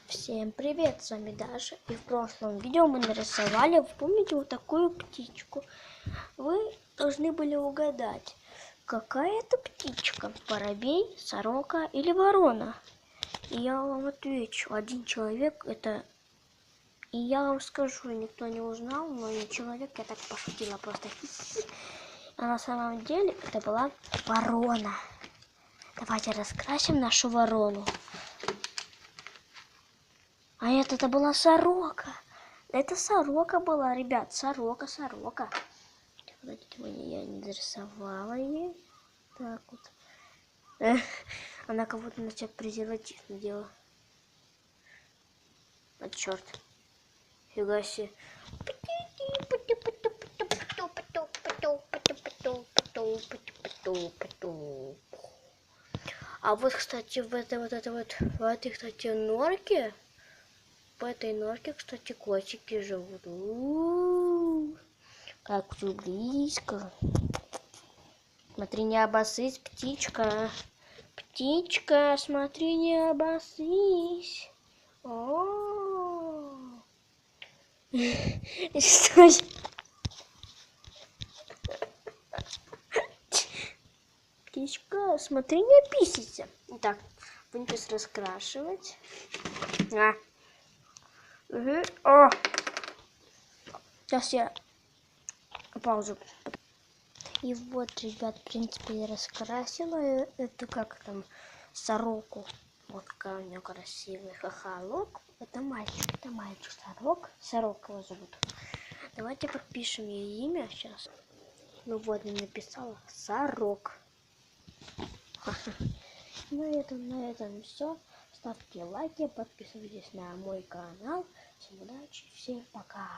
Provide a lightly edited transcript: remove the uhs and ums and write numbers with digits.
Всем привет, с вами Даша. И в прошлом видео мы нарисовали, помните, вот такую птичку. Вы должны были угадать, какая это птичка, воробей, сорока или ворона. И я вам отвечу, один человек это... И я вам скажу, никто не узнал, но не человек, я так пошутила просто. А на самом деле это была ворона. Давайте раскрасим нашу ворону. А это была сорока. Это сорока была, ребят. Сорока. Подождите, я не нарисовала ей. Так вот. Она кого-то на тебя презерватив надела. А черт. Фига себе. А вот, кстати, в этой, кстати, норке. В этой норке, кстати, котики живут. Как все близко. Смотри, не обосрись, птичка. Птичка, смотри, не обосрись. Стой. Птичка, смотри, не описывайся. Так, будем сейчас раскрашивать. О! Сейчас я паузу. И вот, ребят, в принципе, я раскрасила эту, как там, сороку. Вот какая у нее красивая хохолок. Это мальчик, сорок. Сорок его зовут. Давайте подпишем ей имя сейчас. Ну вот, я написала сорок. На этом все. Ставьте лайки, подписывайтесь на мой канал. Всем удачи, всем пока.